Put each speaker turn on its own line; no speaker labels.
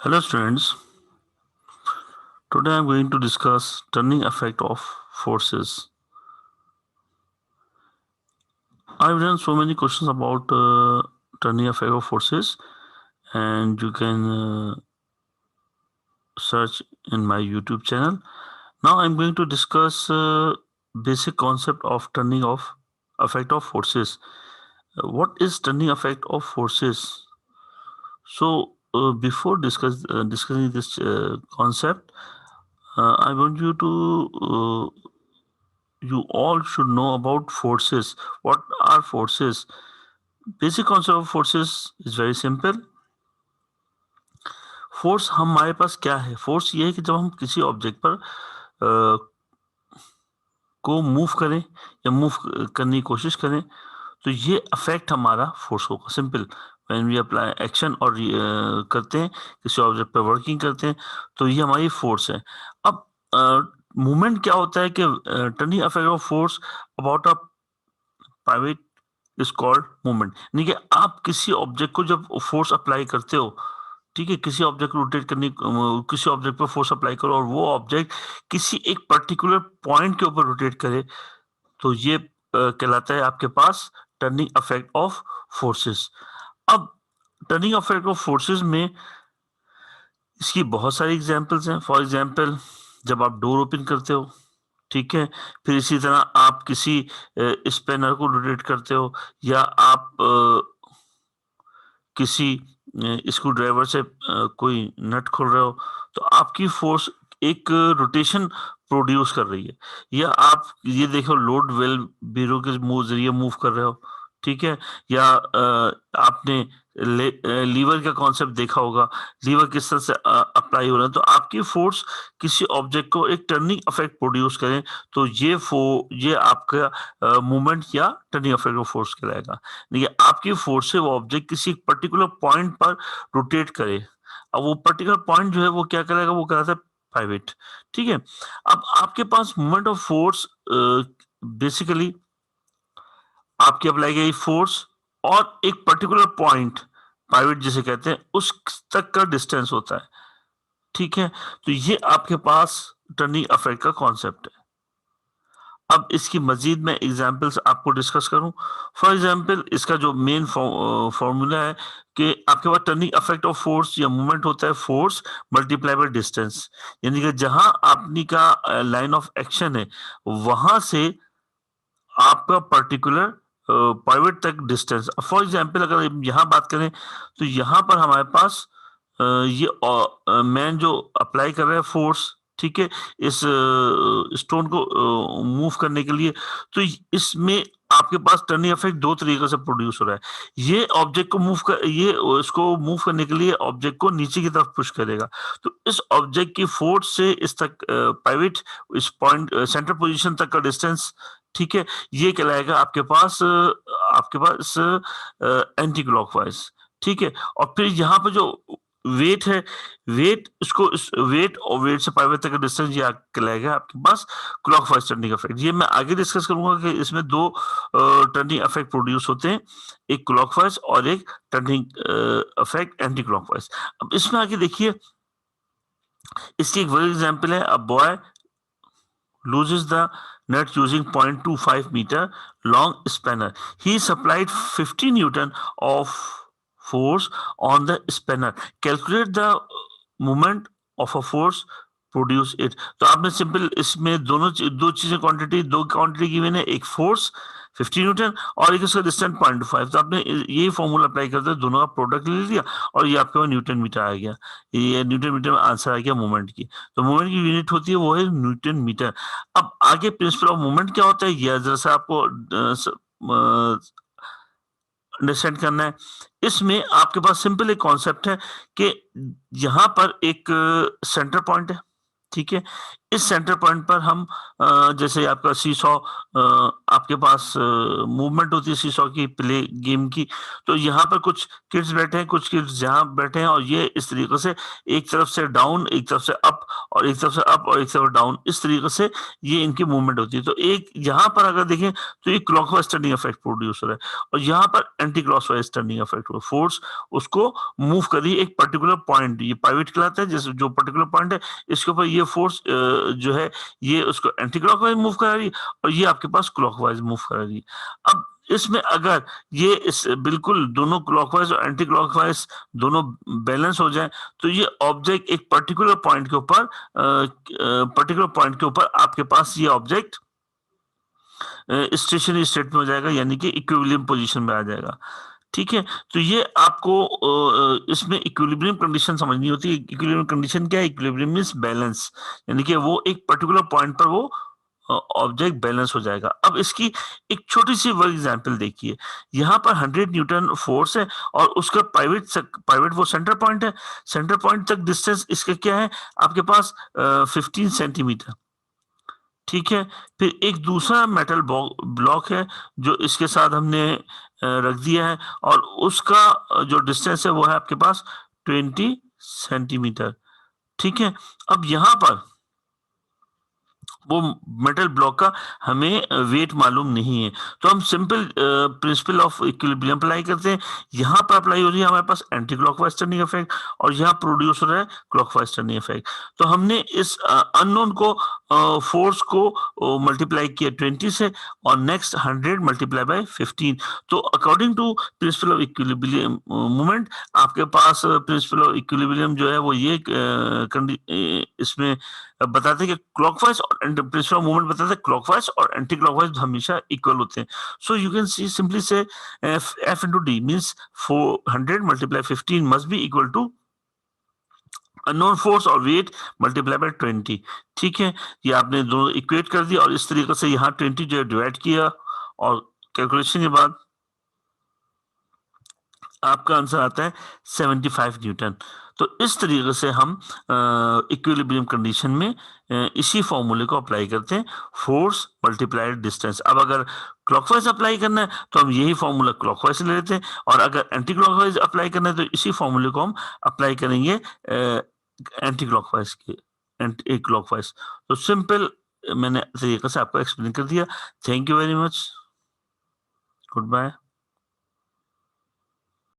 Hello students, today I am going to discuss turning effect of forces. I have done so many questions about turning effect of forces and you can search in my YouTube channel. Now I am going to discuss basic concept of turning of effect of forces. What is turning effect of forces? So before discussing this concept, I want you all should know about forces. What are forces? Basic concept of forces is very simple. Force हमारे पास क्या है? Force ये है कि जब हम किसी object पर को मूव करें या मूव करने की कोशिश करें तो ये अफेक्ट हमारा फोर्स होगा. Simple. When we apply action और करते हैं किसी ऑब्जेक्ट पर वर्किंग करते हैं तो ये हमारी फोर्स है. अब मूवमेंट क्या होता है कि turning affect of force about a private is called movement. यानी कि आप किसी ऑब्जेक्ट को जब फोर्स अप्लाई करते हो, ठीक है, किसी ऑब्जेक्ट को रोटेट करने किसी ऑब्जेक्ट पर फोर्स अप्लाई करो और वो ऑब्जेक्ट किसी एक पर्टिकुलर पॉइंट के ऊपर रोटेट करे तो ये कहलाता है आपके पास टर्निंग अफेक्ट ऑफ फोर्सेस. अब टर्निंग अफेक्ट ऑफ फोर्सेस में इसकी बहुत सारी एग्जांपल्स हैं. फॉर एग्जांपल, जब आप डोर ओपन करते हो, ठीक है, फिर इसी तरह आप किसी स्पैनर को रोटेट करते हो या आप किसी स्क्रू ड्राइवर से कोई नट खोल रहे हो तो आपकी फोर्स एक रोटेशन प्रोड्यूस कर रही है. या आप ये देखो लोड वेल बीरो के जरिए मूव कर रहे हो, ठीक है, या आपने लीवर का कॉन्सेप्ट देखा होगा. लीवर किस तरह से अप्लाई हो रहा है तो आपकी फोर्स किसी ऑब्जेक्ट को एक टर्निंग इफेक्ट प्रोड्यूस करें तो ये आपका मूवमेंट या टर्निंग इफेक्ट ऑफ फोर्स कहलाएगा. देखिए, आपकी फोर्स से वो ऑब्जेक्ट किसी पर्टिकुलर पॉइंट पर रोटेट करे. अब वो पर्टिकुलर पॉइंट जो है वो क्या करेगा, वो कहलाता है पाइवेट. ठीक है. अब आपके पास मूवमेंट ऑफ फोर्स बेसिकली आपकी अप्लाई गई फोर्स और एक पर्टिकुलर पॉइंट पाइवेट जिसे कहते हैं उस तक का डिस्टेंस होता है. ठीक है. तो ये आपके पास टर्निंग इफेक्ट का कॉन्सेप्ट है. अब इसकी मजीद मैं एग्जाम्पल्स आपको डिस्कस करूं. फॉर एग्जाम्पल, इसका जो मेन फॉर्मूला है कि आपके पास टर्निंग इफेक्ट ऑफ फोर्स या मूवमेंट होता है फोर्स मल्टीप्लाई बाय डिस्टेंस. यानी कि जहां आपनी का लाइन ऑफ एक्शन है वहां से आपका पर्टिकुलर पाइवट तक डिस्टेंस. फॉर एग्जाम्पल, अगर यहाँ बात करें तो यहाँ पर हमारे पास ये मैन जो अप्लाई कर रहा है फोर्स, ठीक है, इस स्टोन को मूव करने के लिए, तो इसमें आपके पास टर्निंग इफेक्ट दो तरीके से प्रोड्यूस हो रहा है. ये ऑब्जेक्ट को ये इसको मूव करने के लिए ऑब्जेक्ट को नीचे की तरफ पुश करेगा. तो इस ऑब्जेक्ट की फोर्स से इस तक पाइवट इस पॉइंट सेंटर पोजीशन तक का डिस्टेंस, ठीक है, ये कहलाएगा आपके पास एंटी क्लॉकवाइज. ठीक है. और फिर यहाँ पे जो वेट है, वेट और वेट से पाइवट तक का डिस्टेंस ये कहलाएगा आपके पास क्लॉकवाइज टर्निंग इफेक्ट. ये मैं आगे डिस्कस करूंगा कि इसमें दो टर्निंग इफेक्ट प्रोड्यूस होते हैं, एक क्लॉकवाइज और एक टर्निंग इफेक्ट एंटी क्लॉकवाइज. अब इसमें आगे देखिए, इसकी एक बड़ी एग्जांपल है. A boy loses the nut using 0.25 meter long spanner. He supplied 50 Newton of force on the spanner. Calculate the moment of a force produce it. तो आपने सिंपल इसमें दो चीजें दो क्वांटिटी गिवन है, एक फोर्स 50 न्यूटन और एक इसका डिस्टेंस 0.5. तो आपने यही फॉर्मूला अप्लाई करते दोनों का प्रोडक्ट ले लिया और ये आपके पास न्यूटन मीटर आ गया. ये न्यूटन मीटर में आंसर आ गया मूवमेंट की. तो मूवमेंट की यूनिट होती है वो है न्यूटन मीटर. अब आगे प्रिंसिपल ऑफ मूवमेंट क्या होता है ये जरा सा आपको अंडरस्टैंड करना है. इसमें आपके पास सिंपल एक कॉन्सेप्ट है कि यहाँ पर एक सेंटर पॉइंट है, ठीक है, इस सेंटर पॉइंट पर हम जैसे आपका सीसॉ, आपके पास मूवमेंट होती है सीसॉ की, प्ले गेम की, तो यहाँ पर कुछ किड्स बैठे हैं, कुछ किड्स यहाँ बैठे हैं, और ये इस तरीके से एक तरफ से डाउन, एक तरफ से अप, और एक तरफ से अप, और एक तरफ डाउन, इस तरीके से ये इनकी मूवमेंट होती है। तो एक यहाँ पर अगर देखें तो ये क्लॉकवाइज टर्निंग इफेक्ट प्रोड्यूस हो रहा है, और यहाँ पर एंटी क्लॉकवाइज टर्निंग इफेक्ट हो, फोर्स उसको मूव कर रही है एक पर्टिकुलर पॉइंट, ये पाइवट कहलाता है, जैसे जो पर्टिकुलर पॉइंट है इसके ऊपर ये फोर्स जो है ये उसको एंटी क्लॉकवाइज मूव करा रही है, और ये आपके पास क्लॉकवाइज मूव करा रही है। अब इसमें अगर ये इस बिल्कुल दोनों क्लॉकवाइज और एंटी क्लॉकवाइज दोनों बैलेंस हो जाए, तो ये ऑब्जेक्ट एक पर्टिकुलर पॉइंट के ऊपर आपके पास ये ऑब्जेक्ट स्टेशनरी स्टेट में हो जाएगा, यानी कि इक्विलिब्रियम पोजीशन में आ जाएगा। ठीक है, तो ये आपको इसमें इक्विलिब्रियम कंडीशन समझनी होती है। इक्विलिब्रियम कंडीशन क्या है? इक्विलिब्रियम मींस बैलेंस, यानी कि वो एक पर्टिकुलर पॉइंट पर वो ऑब्जेक्ट बैलेंस हो जाएगा। अब इसकी एक छोटी सी वर्क एग्जांपल देखिए, यहाँ पर 100 न्यूटन फोर्स है, और उसका पाइवट वो सेंटर पॉइंट है, सेंटर पॉइंट तक डिस्टेंस इसका क्या है आपके पास 15 सेंटीमीटर। ठीक है, फिर एक दूसरा मेटल ब्लॉक है जो इसके साथ हमने रख दिया है, और उसका जो डिस्टेंस है वो है आपके पास 20 सेंटीमीटर। ठीक है, अब यहाँ पर वो मेटल ब्लॉक का हमें वेट मालूम नहीं है, तो हम simple principal of equilibrium apply करते हैं। यहाँ पर अप्लाई हो रही है हमारे पास एंटी क्लॉकवाइज टर्निंग इफेक्ट, और यहाँ प्रोड्यूस हो रहा है क्लॉकवाइज टर्निंग इफेक्ट। तो हमने इस अननोन को फोर्स को मल्टीप्लाई किया 20 से, और नेक्स्ट 100 मल्टीप्लाई बाय 15। तो according to principle of equilibrium movement, आपके पास प्रिंसिपल ऑफ इक्विलिब्रियम जो है वो ये इसमें बताते हैं कि क्लॉकवाइज और प्रिंसिपल ऑफ मूवमेंट बताते हैं क्लॉकवाइज और एंटी क्लॉकवाइज हमेशा इक्वल होते हैं। So you can see simply से F into D means 400 multiply 15 must be equal to unknown force और वेट मल्टीप्लाई बाय 20। ठीक है, ये आपने दोनों इक्वेट कर दिया, और इस तरीके से यहाँ 20 जो है डिवाइड किया, और कैलकुलेशन के बाद आपका आंसर आता है 75 न्यूटन। तो इस तरीके से हम इक्विलिब्रियम कंडीशन में इसी फॉर्मूले को अप्लाई करते हैं, फोर्स मल्टीप्लाइड डिस्टेंस। अब अगर क्लॉकवाइज अप्लाई करना है तो हम यही फॉर्मूला क्लॉकवाइज ले लेते हैं, और अगर एंटी क्लॉकवाइज अप्लाई करना है तो इसी फॉर्मूले को हम अप्लाई करेंगे एंटी क्लॉकवाइज के एंटी क्लॉकवाइज। तो सिंपल मैंने तरीके से आपको एक्सप्लेन कर दिया। Thank you very much, good bye.